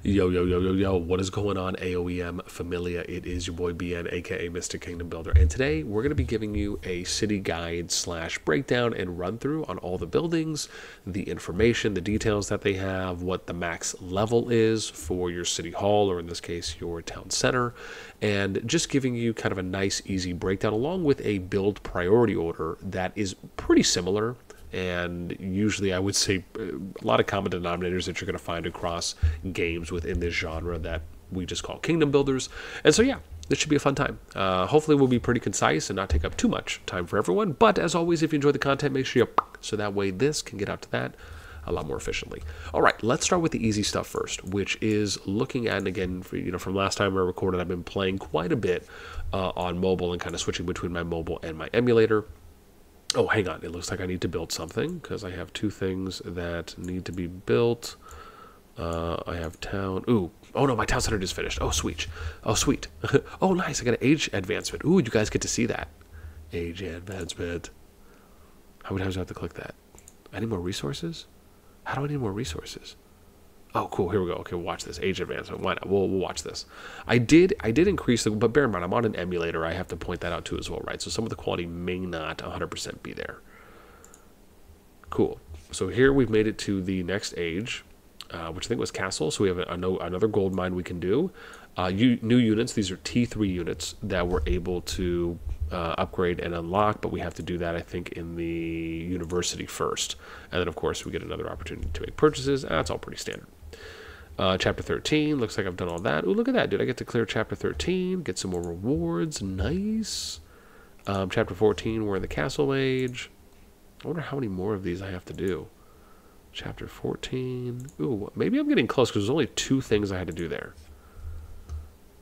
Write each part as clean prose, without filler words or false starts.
Yo, yo, yo, yo, yo, what is going on, AoEM Familia? It is your boy BN, aka Mr. Kingdom Builder, and today we're going to be giving you a city guide / breakdown and run through on all the buildings, the information, the details that they have, what the max level is for your city hall, or in this case, your town center, and just giving you kind of a nice, easy breakdown along with a build priority order that is pretty similar. And usually I would say a lot of common denominators that you're going to find across games within this genre that we just call kingdom builders. And so, yeah, this should be a fun time. Hopefully we'll be pretty concise and not take up too much time for everyone. But as always, if you enjoy the content, make sure you so that way this can get out to that a lot more efficiently. All right, let's start with the easy stuff first, which is looking at, and again, from last time I recorded, I've been playing quite a bit on mobile and kind of switching between my mobile and my emulator. Oh, hang on. It looks like I need to build something because I have two things that need to be built. I have town. Ooh. Oh, no, my town center just finished. Oh, sweet. Oh, sweet. Oh, nice. I got an age advancement. Ooh, you guys get to see that. Age advancement. How many times do I have to click that? I need more resources? How do I need more resources? Oh, cool. Here we go. Okay, we'll watch this. Age advancement. Why not? We'll watch this. I did increase the, but bear in mind, I'm on an emulator. I have to point that out too as well, right? So some of the quality may not 100% be there. Cool. So here we've made it to the next age, which I think was castle. So we have another gold mine we can do. New units. These are T3 units that we're able to upgrade and unlock, but we have to do that, I think, in the university first. And then, of course, we get another opportunity to make purchases. That's all pretty standard. Chapter 13, looks like I've done all that. Ooh, look at that, dude. I get to clear Chapter 13, get some more rewards. Nice. Chapter 14, we're in the castle age. I wonder how many more of these I have to do. Chapter 14. Ooh, maybe I'm getting close because there's only two things I had to do there.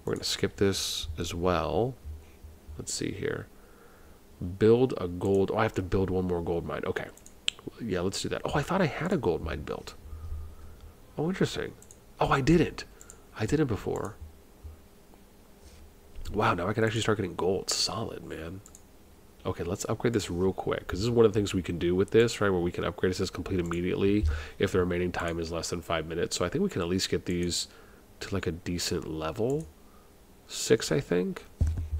We're going to skip this as well. Let's see here. Build a gold. Oh, I have to build one more gold mine. Okay. Yeah, let's do that. Oh, I thought I had a gold mine built. Oh, interesting. Oh, I didn't. I didn't before. Wow, now I can actually start getting gold. Solid, man. Okay, let's upgrade this real quick, because this is one of the things we can do with this, right, where we can upgrade. It says complete immediately if the remaining time is less than 5 minutes. So I think we can at least get these to like a decent level. 6, I think.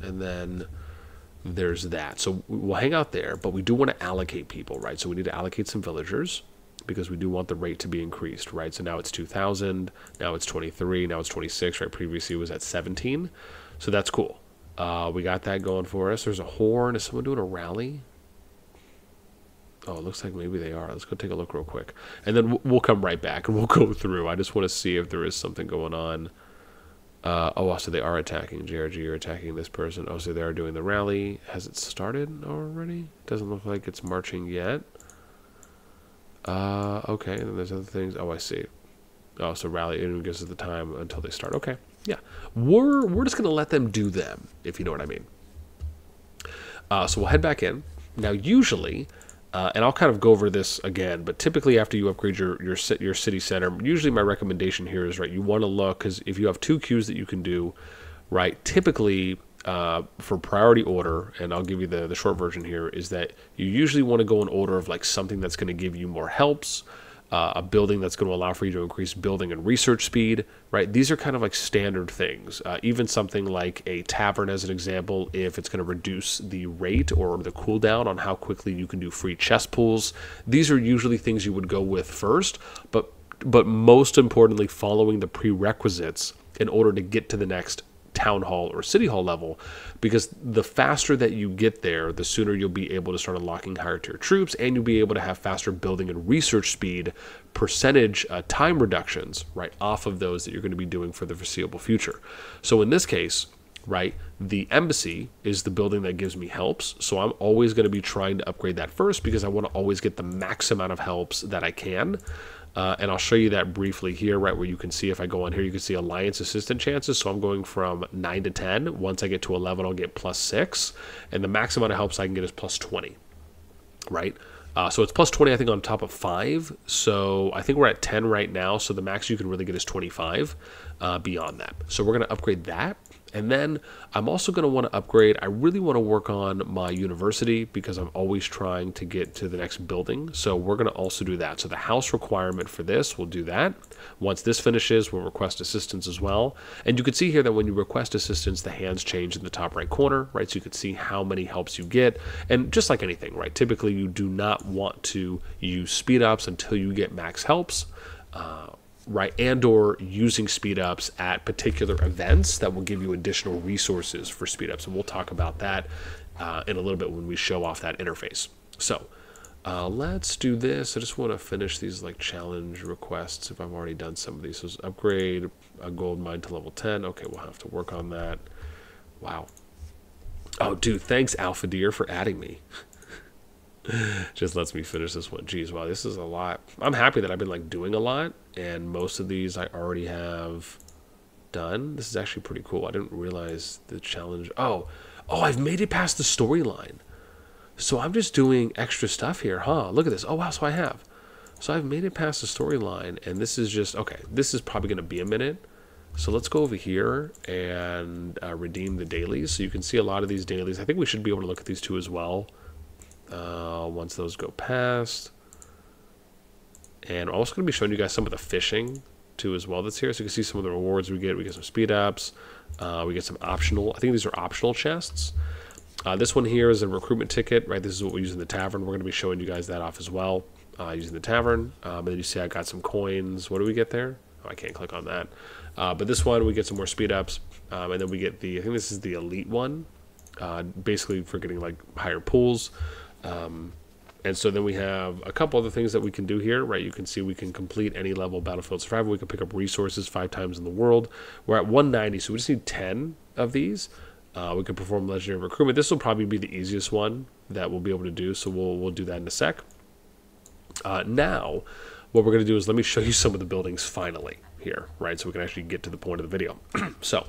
And then there's that. So we'll hang out there, but we do want to allocate people, right? So we need to allocate some villagers, because we do want the rate to be increased, right? So now it's 2,000, now it's 23, now it's 26, right? Previously it was at 17. So that's cool. We got that going for us. There's a horn. Is someone doing a rally? Oh, it looks like maybe they are. Let's go take a look real quick. And then we'll come right back and we'll go through. I just want to see if there is something going on. Oh, so they are attacking. JRG, you're attacking this person. Oh, so they are doing the rally. Has it started already? Doesn't look like it's marching yet. Okay, and then there's other things. Oh, I see. Oh, so rally even gives us the time until they start. Okay, yeah. We're just going to let them do them, if you know what I mean. So we'll head back in. Now, usually, and I'll kind of go over this again, but typically after you upgrade your city center, usually my recommendation here is, right, you want to look, because if you have 2 queues that you can do, right, typically for priority order, and I'll give you the short version here, is that you usually want to go in order of like something that's going to give you more helps, a building that's going to allow for you to increase building and research speed, right? These are kind of like standard things. Even something like a tavern, as an example, if it's going to reduce the rate or the cooldown on how quickly you can do free chest pulls, these are usually things you would go with first, but most importantly, following the prerequisites in order to get to the next town hall or city hall level, because the faster that you get there, the sooner you'll be able to start unlocking higher tier troops, and you'll be able to have faster building and research speed percentage time reductions, right, off of those that you're going to be doing for the foreseeable future. So in this case, right, the embassy is the building that gives me helps, so I'm always going to be trying to upgrade that first, because I want to always get the max amount of helps that I can. And I'll show you that briefly here, right, where you can see, if I go on here, you can see alliance assistant chances. So I'm going from 9 to 10. Once I get to 11, I'll get +6. And the max amount of helps I can get is +20, right? So it's +20, I think, on top of 5. So I think we're at 10 right now. So the max you can really get is 25 beyond that. So we're going to upgrade that. And then I'm also going to want to upgrade. I really want to work on my university because I'm always trying to get to the next building. So we're going to also do that. So the house requirement for this, we'll do that. Once this finishes, we'll request assistance as well. And you can see here that when you request assistance, the hands change in the top right corner, right? So you can see how many helps you get. And just like anything, right? Typically, you do not want to use speed ups until you get max helps. Right, and or using speed ups at particular events that will give you additional resources for speed ups, and we'll talk about that in a little bit when we show off that interface. So let's do this. I just want to finish these like challenge requests if I've already done some of these. So upgrade a gold mine to level 10. Okay, we'll have to work on that. Wow. Oh, dude, thanks Alpha Deer for adding me. Just lets me finish this one. Geez, wow, this is a lot. I'm happy that I've been like doing a lot, and most of these I already have done. This is actually pretty cool. I didn't realize the challenge. Oh, I've made it past the storyline. So I'm just doing extra stuff here, huh? Look at this. Oh, wow, so I have. So I've made it past the storyline, and this is just, okay, this is probably going to be a minute. So let's go over here and redeem the dailies. So you can see a lot of these dailies. I think we should be able to look at these two as well. Once those go past. And I'm also going to be showing you guys some of the fishing too as well that's here. So you can see some of the rewards we get. We get some speed ups. We get some optional, I think these are optional chests. This one here is a recruitment ticket, right? This is what we use in the tavern. We're going to be showing you guys that off as well using the tavern. And then you see I got some coins. What do we get there? Oh, I can't click on that. But this one, we get some more speed ups. And then we get the, I think this is the elite one, basically for getting like higher pools. And so then we have a couple other things that we can do here, right? You can see we can complete any level of Battlefield Survival. We can pick up resources 5 times in the world. We're at 190, so we just need 10 of these. We can perform Legendary Recruitment. This will probably be the easiest one that we'll be able to do, so we'll do that in a sec. Now, what we're going to do is let me show you some of the buildings finally here, right? So we can actually get to the point of the video. So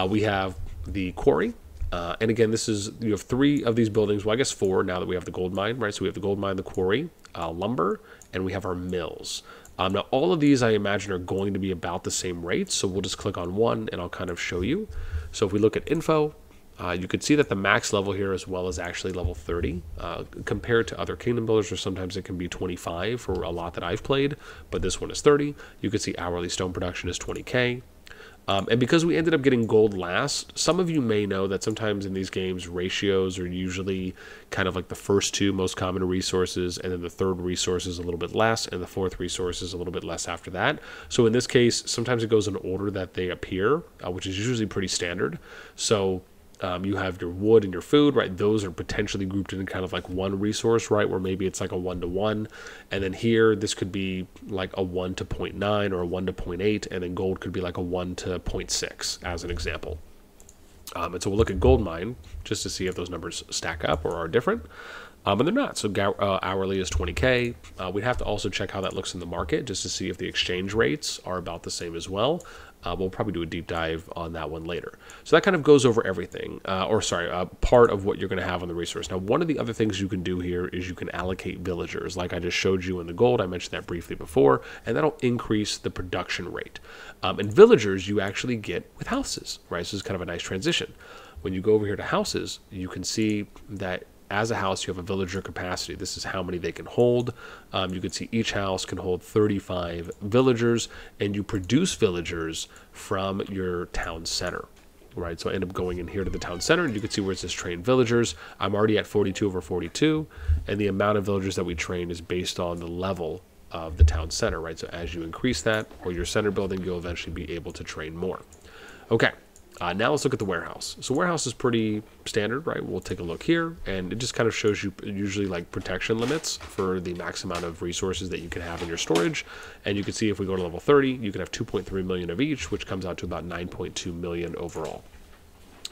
we have the quarry. And again, this is, you have 3 of these buildings. Well, I guess 4 now that we have the gold mine, right? So we have the gold mine, the quarry, lumber, and we have our mills. Now, all of these, I imagine, are going to be about the same rates. So we'll just click on one, and I'll kind of show you. So if we look at info, you can see that the max level here as well is actually level 30. Compared to other kingdom builders, or sometimes it can be 25 for a lot that I've played, but this one is 30. You can see hourly stone production is 20K. And because we ended up getting gold last, some of you may know that sometimes in these games, ratios are usually kind of like the first 2 most common resources, and then the third resource is a little bit less, and the fourth resource is a little bit less after that. So in this case, sometimes it goes in order that they appear, which is usually pretty standard. So you have your wood and your food, right? Those are potentially grouped in kind of like one resource, right? Where maybe it's like a 1-to-1. And then here, this could be like a 1 to 0.9 or a 1 to 0.8. And then gold could be like a 1 to 0.6 as an example. And so we'll look at gold mine just to see if those numbers stack up or are different. And they're not. So hourly is 20K. We'd have to also check how that looks in the market just to see if the exchange rates are about the same as well. We'll probably do a deep dive on that one later. So that kind of goes over everything, part of what you're going to have on the resource. Now, one of the other things you can do here is you can allocate villagers, like I just showed you in the gold. I mentioned that briefly before, and that'll increase the production rate. And villagers you actually get with houses, right? So it's kind of a nice transition. When you go over here to houses, you can see that as a house, you have a villager capacity. This is how many they can hold. You can see each house can hold 35 villagers, and you produce villagers from your town center, right? So I end up going in here to the town center, and you can see where it says train villagers. I'm already at 42 over 42, and the amount of villagers that we train is based on the level of the town center, right? So as you increase that, or your center building, you'll eventually be able to train more. Okay. Now let's look at the warehouse. So warehouse is pretty standard, right? We'll take a look here, and it just kind of shows you usually like protection limits for the max amount of resources that you can have in your storage. And you can see if we go to level 30, you can have 2.3 million of each, which comes out to about 9.2 million overall.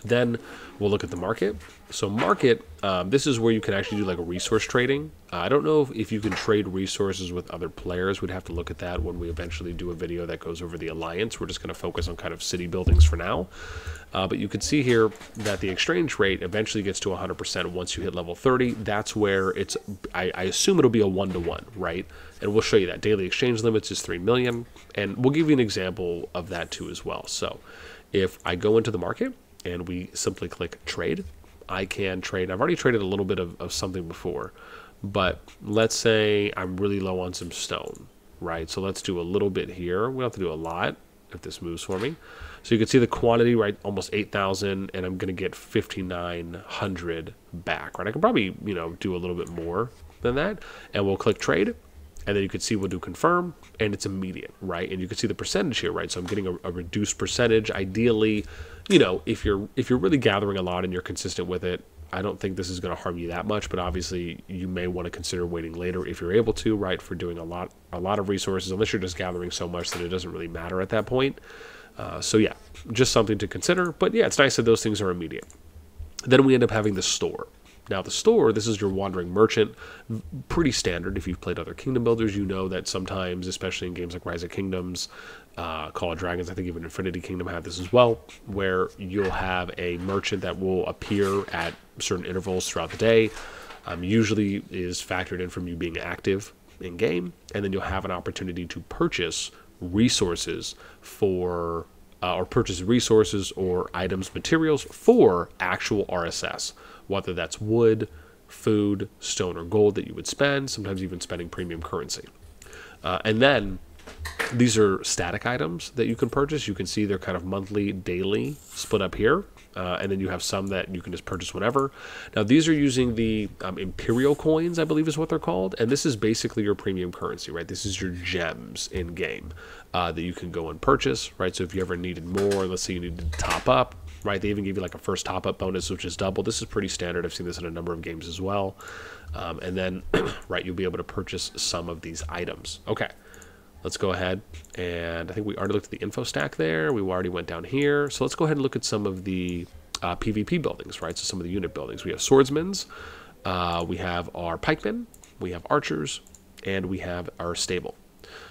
Then we'll look at the market. So market, this is where you can actually do like a resource trading. I don't know if you can trade resources with other players. We'd have to look at that when we eventually do a video that goes over the alliance. We're just going to focus on kind of city buildings for now. But you can see here that the exchange rate eventually gets to 100% once you hit level 30. That's where it's, I assume it'll be a 1-to-1, right? And we'll show you that. Daily exchange limits is 3 million. And we'll give you an example of that too as well. So if I go into the market and we simply click trade, I can trade. I've already traded a little bit of something before, but let's say I'm really low on some stone, right? So let's do a little bit here. We don't have to do a lot if this moves for me. So you can see the quantity, right? Almost 8,000, and I'm going to get 5,900 back, right? I can probably, you know, do a little bit more than that, and we'll click trade. And then you can see we'll do confirm, and it's immediate, right? And you can see the percentage here, right? So I'm getting a reduced percentage. Ideally, you know, if you're really gathering a lot and you're consistent with it, I don't think this is going to harm you that much. But obviously, you may want to consider waiting later if you're able to, right? For doing a lot of resources, unless you're just gathering so much that it doesn't really matter at that point. So yeah, just something to consider. But yeah, it's nice that those things are immediate. Then we end up having the store. Now the store, this is your wandering merchant, pretty standard. If you've played other kingdom builders, you know that sometimes, especially in games like Rise of Kingdoms, Call of Dragons, I think even Infinity Kingdom had this as well, where you'll have a merchant that will appear at certain intervals throughout the day. Usually is factored in from you being active in game, and then you'll have an opportunity to purchase resources for or purchase resources or items, materials for actual RSS, whether that's wood, food, stone, or gold that you would spend, sometimes even spending premium currency. And then these are static items that you can purchase. You can see they're kind of monthly, daily, split up here. And then you have some that you can just purchase whenever. Now, these are using the Imperial coins, I believe is what they're called. And this is basically your premium currency, right? This is your gems in-game that you can go and purchase, right? So if you ever needed more, let's say you needed to top up, right? They even give you like a first top-up bonus, which is double. This is pretty standard. I've seen this in a number of games as well. And then, right, you'll be able to purchase some of these items. Okay. Let's go ahead, and I think we already looked at the info stack there. We already went down here. So let's go ahead and look at some of the PvP buildings, right? So some of the unit buildings. We have swordsmen's, we have our pikemen, we have archers, and we have our stable.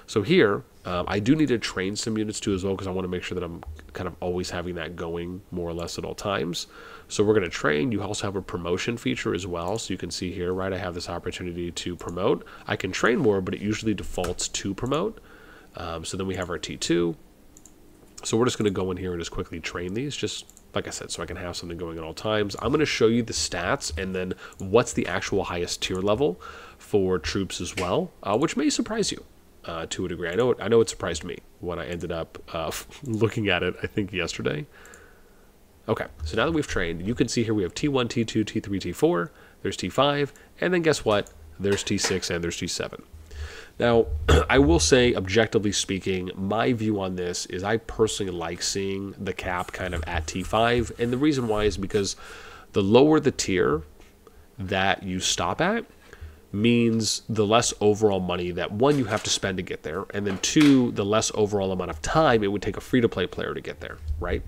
So here, I do need to train some units too as well, because I want to make sure that I'm kind of always having that going more or less at all times. So we're going to train. You also have a promotion feature as well. So you can see here, right, I have this opportunity to promote. I can train more, but it usually defaults to promote. So then we have our T2. So we're just going to go in here and just quickly train these, just like I said, so I can have something going at all times. I'm going to show you the stats and then what's the actual highest tier level for troops as well, which may surprise you. To a degree. I know it surprised me when I ended up looking at it, I think yesterday. Okay, so now that we've trained, you can see here we have T1, T2, T3, T4, there's T5, and then guess what? There's T6 and there's T7. Now, I will say, objectively speaking, my view on this is I personally like seeing the cap kind of at T5, and the reason why is because the lower the tier that you stop at, means the less overall money that, one, you have to spend to get there, and then two, the less overall amount of time it would take a free-to-play player to get there, right?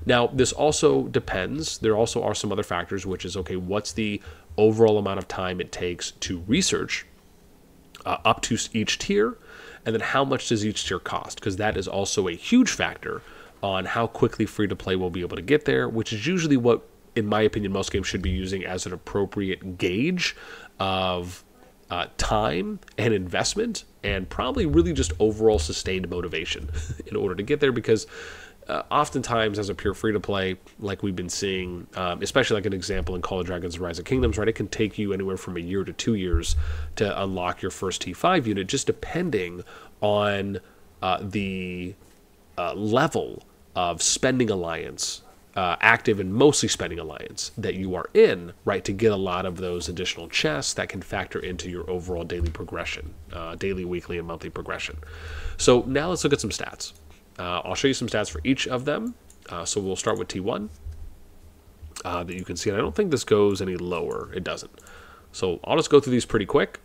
Now, this also depends. There also are some other factors, which is, okay, what's the overall amount of time it takes to research up to each tier, and then how much does each tier cost? Because that is also a huge factor on how quickly free-to-play will be able to get there, which is usually what, in my opinion, most games should be using as an appropriate gauge of time and investment, and probably really just overall sustained motivation in order to get there, because oftentimes as a pure free-to-play, like we've been seeing, especially like an example in Call of Dragons Rise of Kingdoms, right, it can take you anywhere from a year to 2 years to unlock your first T5 unit, just depending on the level of spending alliance, active and mostly spending alliance that you are in, right, to get a lot of those additional chests that can factor into your overall daily progression, daily, weekly, and monthly progression. So now let's look at some stats. I'll show you some stats for each of them. So we'll start with T1 that you can see, and I don't think this goes any lower. It doesn't. So I'll just go through these pretty quick.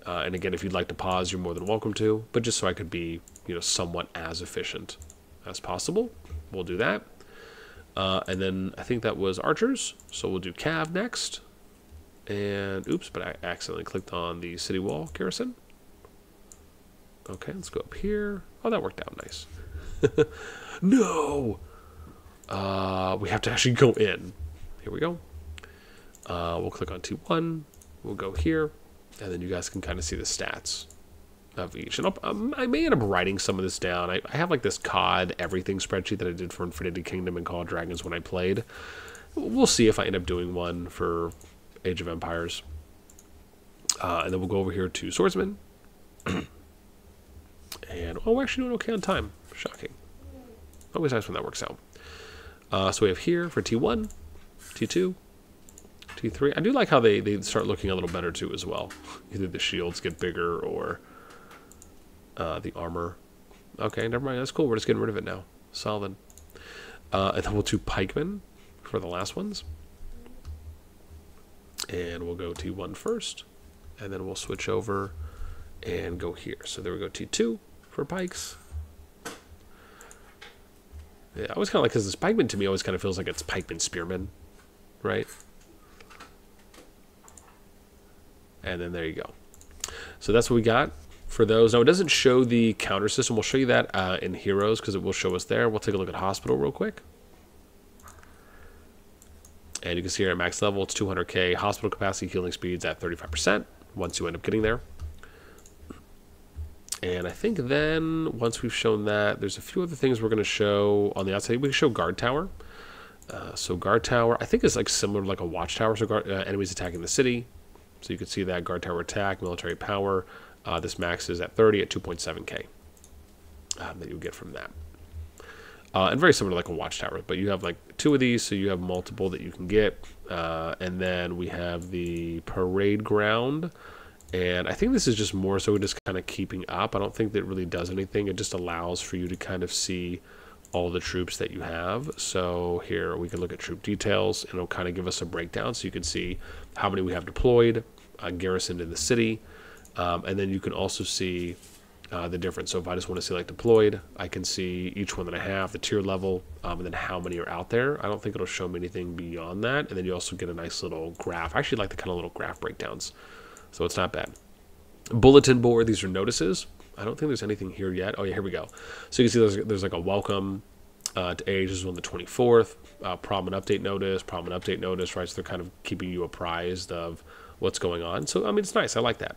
And again, if you'd like to pause, you're more than welcome to, but just so I could be, somewhat as efficient as possible, we'll do that. And then I think that was archers. So we'll do cav next. And oops, but I accidentally clicked on the city wall garrison. Okay, let's go up here. Oh, that worked out nice. No! We have to actually go in. Here we go. We'll click on T1. We'll go here. And then you guys can kind of see the stats of each. And I may end up writing some of this down. I have like this COD everything spreadsheet that I did for Infinity Kingdom and Call of Dragons when I played. We'll see if I end up doing one for Age of Empires. And then we'll go over here to Swordsman. And, oh, we're actually doing okay on time. Shocking. Always nice when that works out. So we have here for T1, T2, T3. I do like how they start looking a little better too as well. Either the shields get bigger or the armor. Okay, never mind. That's cool. We're just getting rid of it now. Solid. And then we'll do pikemen for the last ones. And we'll go T1 first. And then we'll switch over and go here. So there we go, T2 for pikes. Yeah, I always kind of like, because this pikeman to me always kind of feels like it's pikeman spearman, right? And then there you go. So that's what we got for those. Now it doesn't show the counter system. We'll show you that in heroes because it will show us there. We'll take a look at hospital real quick. And you can see here at max level, it's 200k. Hospital capacity healing speeds at 35% once you end up getting there. And I think then, once we've shown that, there's a few other things we're going to show on the outside. We can show guard tower. So guard tower, I think is like similar to like a watchtower. So enemies attacking the city. So you can see that guard tower attack, military power. This max is at 30 at 2.7k that you get from that. And very similar to like a watchtower, but you have like 2 of these, so you have multiple that you can get. And then we have the parade ground. And I think this is just more so just kind of keeping up. I don't think that it really does anything. It just allows for you to kind of see all the troops that you have. So here we can look at troop details, and it'll kind of give us a breakdown. So you can see how many we have deployed, garrisoned in the city. And then you can also see the difference. So if I just want to see like deployed, I can see each one that I have, the tier level, and then how many are out there. I don't think it'll show me anything beyond that. And then you also get a nice little graph. I actually like the kind of little graph breakdowns. So it's not bad. Bulletin board, these are notices. I don't think there's anything here yet. Oh yeah, here we go. So you can see there's like a welcome to age. This is on the 24th. Problem and update notice, right? So they're kind of keeping you apprised of what's going on. So, I mean, it's nice. I like that.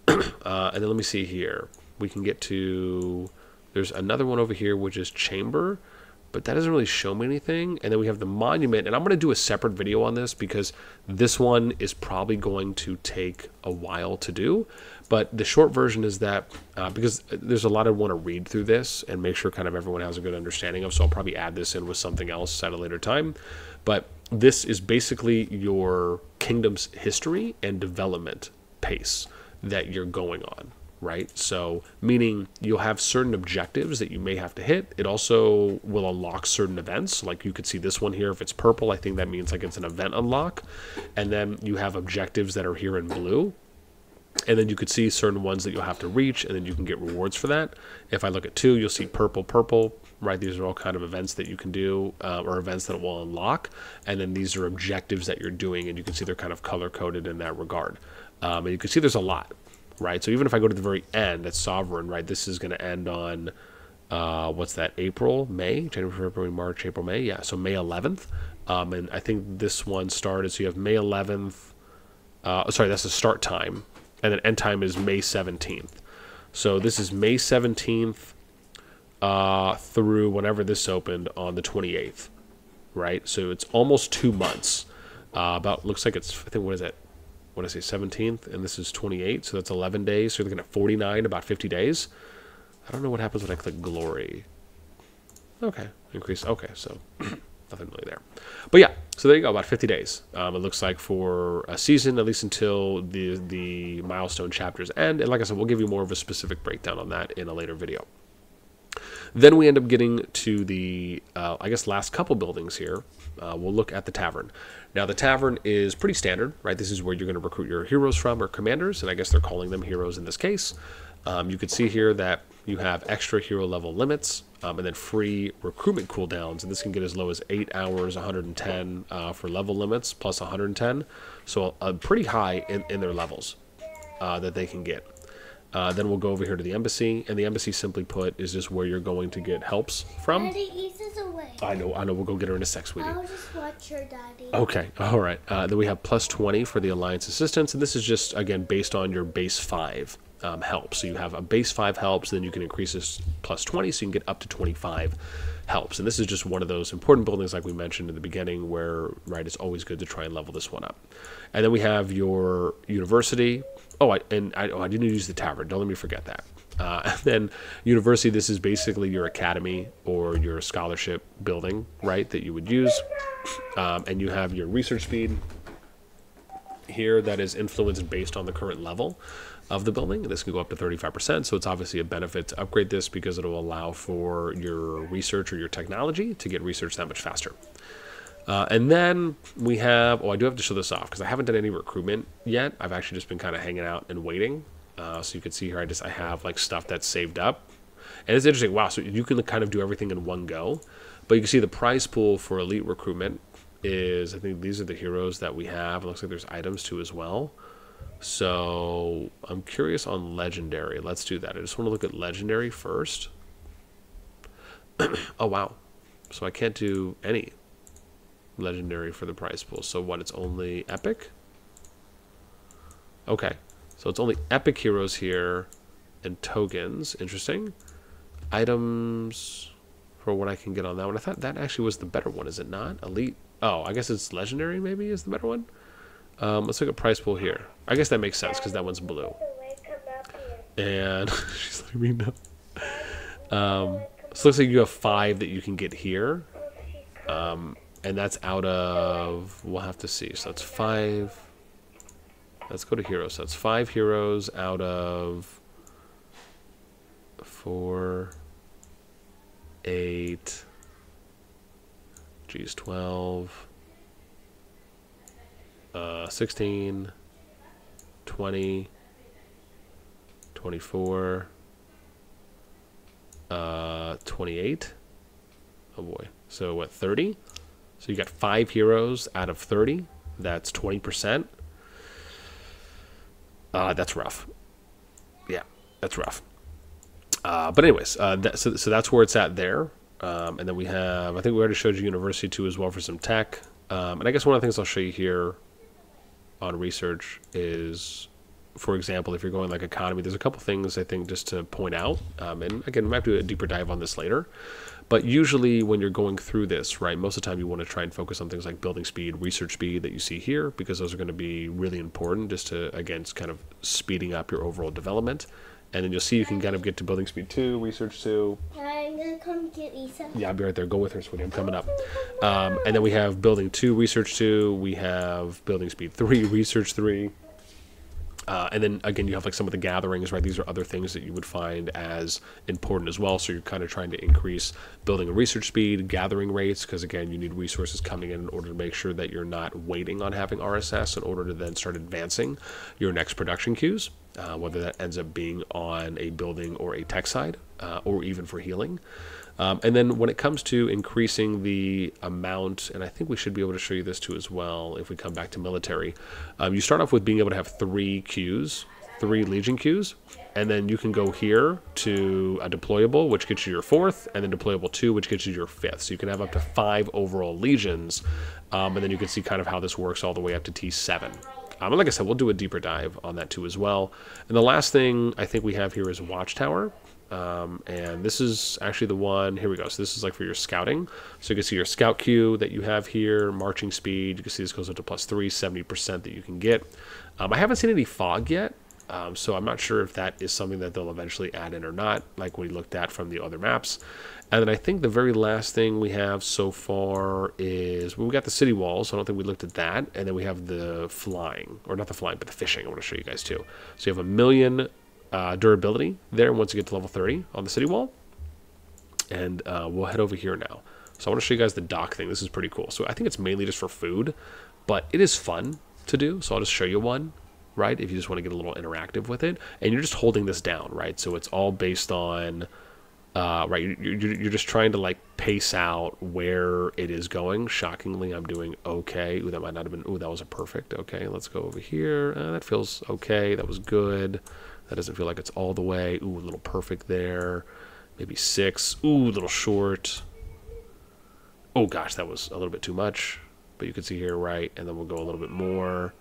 And then let me see here. We can get to, there's another one over here, which is chamber. But that doesn't really show me anything. And then we have the monument. And I'm going to do a separate video on this because this one is probably going to take a while to do. But the short version is that because there's a lot I want to read through this and make sure kind of everyone has a good understanding of. So I'll probably add this in with something else at a later time. But this is basically your kingdom's history and development pace that you're going on. Right? So meaning you'll have certain objectives that you may have to hit. It also will unlock certain events. Like you could see this one here. If it's purple, I think that means like it's an event unlock. And then you have objectives that are here in blue. And then you could see certain ones that you'll have to reach, and then you can get rewards for that. If I look at 2, you'll see purple, right? These are all kind of events that you can do, or events that it will unlock. And then these are objectives that you're doing, and you can see they're kind of color-coded in that regard. And you can see there's a lot. Right, so even if I go to the very end, that's Sovereign, right, this is going to end on, what's that, April, May, January, February, March, April, May, yeah, so May 11th, and I think this one started, so you have May 11th, sorry, that's the start time, and then end time is May 17th, so this is May 17th through whenever this opened on the 28th, right, so it's almost 2 months, looks like it's, I think, what is it? What did I say, 17th, and this is 28, so that's 11 days, so you're looking at 49, about 50 days. I don't know what happens when I click glory. Okay, increase, okay, so nothing really there. But yeah, so there you go, about 50 days. It looks like for a season, at least until the milestone chapters end, and like I said, we'll give you more of a specific breakdown on that in a later video. Then we end up getting to the, I guess, last couple buildings here. We'll look at the Tavern. Now, the Tavern is pretty standard, right? This is where you're going to recruit your heroes from, or commanders, and I guess they're calling them heroes in this case. You can see here that you have extra hero level limits, and then free recruitment cooldowns, and this can get as low as 8 hours, 110 for level limits, plus 110, so pretty high in their levels that they can get. Then we'll go over here to the embassy, and the embassy, simply put, is just where you're going to get helps from. Daddy, Issa's away. I know, we'll go get her in a sec, sweetie. I'll just watch her, Daddy. Okay, all right. Then we have plus 20 for the Alliance Assistance, and this is just, again, based on your base 5 help. So you have a base 5 helps, then you can increase this plus 20, so you can get up to 25 helps. And this is just one of those important buildings, like we mentioned in the beginning, where, right, it's always good to try and level this one up. And then we have your university. Oh, I didn't use the tavern. Don't let me forget that. And then university, this is basically your academy or your scholarship building, right, that you would use. And you have your research speed here that is influenced based on the current level of the building. This can go up to 35%, so it's obviously a benefit to upgrade this because it'll allow for your research or your technology to get research that much faster. And then we have, I do have to show this off because I haven't done any recruitment yet. I've actually just been kind of hanging out and waiting. So you can see here, I have like stuff that's saved up. And it's interesting, wow, so you can kind of do everything in one go. But you can see the prize pool for elite recruitment is, I think these are the heroes that we have. It looks like there's items too as well. So I'm curious on legendary. Let's do that. I just want to look at legendary first. Oh, wow. So I can't do any legendary for the prize pool. So what, it's only epic? Okay. So it's only epic heroes here and tokens. Interesting. Items for what I can get on that one. I thought that actually was the better one, is it not? Elite. Oh, I guess it's legendary maybe is the better one. Let's look at prize pool here. I guess that makes sense because that one's blue. And she's letting me know. So it looks like you have 5 that you can get here. And that's out of, we'll have to see. So that's 5. Let's go to heroes. So that's 5 heroes out of 4, 8, geez, 12, 16, 20, 24, 28. Oh boy. So what, 30? So you got 5 heroes out of 30. That's 20%. That's rough. Yeah, that's rough. But anyways, so that's where it's at there. And then we have, I think we already showed you university too as well for some tech. And I guess one of the things I'll show you here on research is, for example, if you're going like economy, there's a couple things I think just to point out. And again, we might do a deeper dive on this later. But usually when you're going through this, right, most of the time you want to try and focus on things like building speed, research speed that you see here, because those are going to be really important just to, again, it's kind of speeding up your overall development. And then you'll see you can kind of get to building speed 2, research 2. I'm going to come get Issa. Yeah, I'll be right there. Go with her, sweetie. I'm coming up. And then we have building 2, research 2. We have building speed 3, research 3. And then, again, you have like some of the gatherings, right? These are other things that you would find as important as well. So you're kind of trying to increase building and research speed, gathering rates, because, again, you need resources coming in order to make sure that you're not waiting on having RSS in order to then start advancing your next production queues, whether that ends up being on a building or a tech side, or even for healing. And then when it comes to increasing the amount, and I think we should be able to show you this too as well if we come back to military, you start off with being able to have 3 queues, 3 Legion queues, and then you can go here to a deployable, which gets you your 4th, and then deployable 2, which gets you your 5th. So you can have up to 5 overall Legions, and then you can see kind of how this works all the way up to T7. And like I said, we'll do a deeper dive on that too as well. And the last thing I think we have here is Watchtower. And this is actually the one, here we go. So this is like for your scouting. So you can see your scout queue that you have here, marching speed. You can see this goes up to +3, 70% that you can get. I haven't seen any fog yet. So I'm not sure if that is something that they'll eventually add in or not, like we looked at from the other maps. And then I think the very last thing we have so far is, well, we got the city walls, so I don't think we looked at that. And then we have the flying, or not the flying, but the fishing I want to show you guys too. So you have 1,000,000 durability there once you get to level 30 on the city wall. And we'll head over here now. So I want to show you guys the dock thing. This is pretty cool. So I think it's mainly just for food, but it is fun to do. So I'll just show you one. right? If you just want to get a little interactive with it, and you're just holding this down, right? So it's all based on, right, you're just trying to like pace out where it is going. Shockingly, I'm doing okay. Ooh, that might not have been, ooh, that was a perfect. Okay, let's go over here. That feels okay. That was good. That doesn't feel like it's all the way. Ooh, a little perfect there. Maybe 6. Ooh, a little short. Oh gosh, that was a little bit too much. But you can see here, right? And then we'll go a little bit more.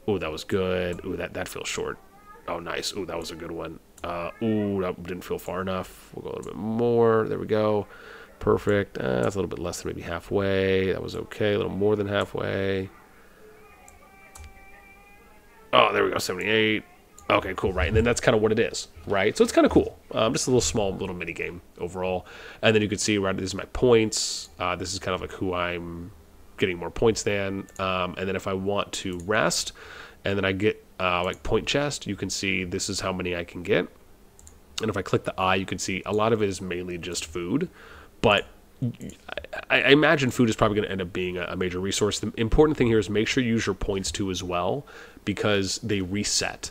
Ooh, that was good. Ooh, that feels short. Oh, nice. Ooh, that was a good one. Ooh, that didn't feel far enough. We'll go a little bit more. There we go. Perfect. That's a little bit less than maybe halfway. That was okay. A little more than halfway. Oh, there we go. 78. Okay, cool, right. And then that's kind of what it is, right? So it's kind of cool. Just a little small little mini game overall. And then you can see, right, this is my points. This is kind of like who I'm getting more points than. And then if I want to rest, and then I get like point chest, you can see this is how many I can get. And if I click the eye, you can see a lot of it is mainly just food. But I imagine food is probably going to end up being a major resource. The important thing here is make sure you use your points too as well, because they reset.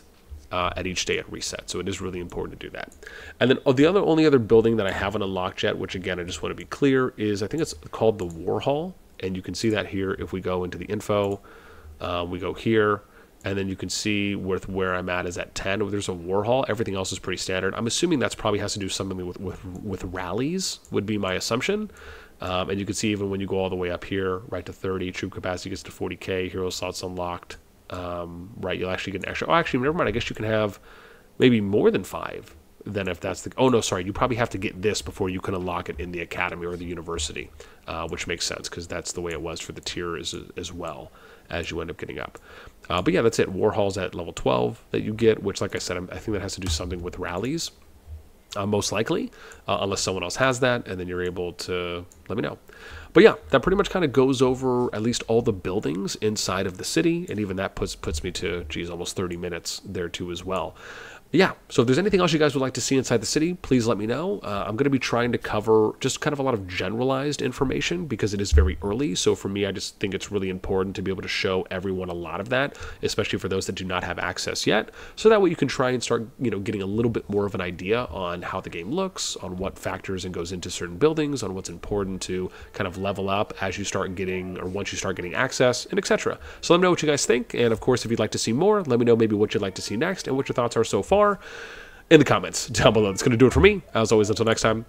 At each day at reset, so it is really important to do that. And then the only other building that I haven't unlocked yet, which again I just want to be clear, is I think it's called the War Hall, and you can see that here if we go into the info. We go here, and then you can see where I'm at is at 10. There's a War Hall. Everything else is pretty standard. I'm assuming that's probably has to do something with rallies, would be my assumption. And you can see even when you go all the way up here, right to 30, troop capacity gets to 40k, hero slots unlocked. Right, you'll actually get an extra. Oh, actually, never mind. I guess you can have maybe more than 5. Then if that's the. Oh no, sorry. You probably have to get this before you can unlock it in the academy or the university, which makes sense because that's the way it was for the tier as well as you end up getting up. But yeah, that's it. War Hall's at level 12 that you get, which, like I said, I think that has to do something with rallies. Most likely, unless someone else has that, and then you're able to let me know. But yeah, that pretty much kind of goes over at least all the buildings inside of the city, and even that puts me to, geez, almost 30 minutes there too as well. Yeah, so if there's anything else you guys would like to see inside the city, please let me know. I'm going to be trying to cover just kind of a lot of generalized information because it is very early. So for me, I just think it's really important to be able to show everyone a lot of that, especially for those that do not have access yet. So that way you can try and start, getting a little bit more of an idea on how the game looks, on what factors and goes into certain buildings, on what's important to kind of level up as you start getting, or once you start getting access, and etc. So let me know what you guys think. And of course, if you'd like to see more, let me know maybe what you'd like to see next and what your thoughts are so far in the comments down below. That's going to do it for me. As always, until next time.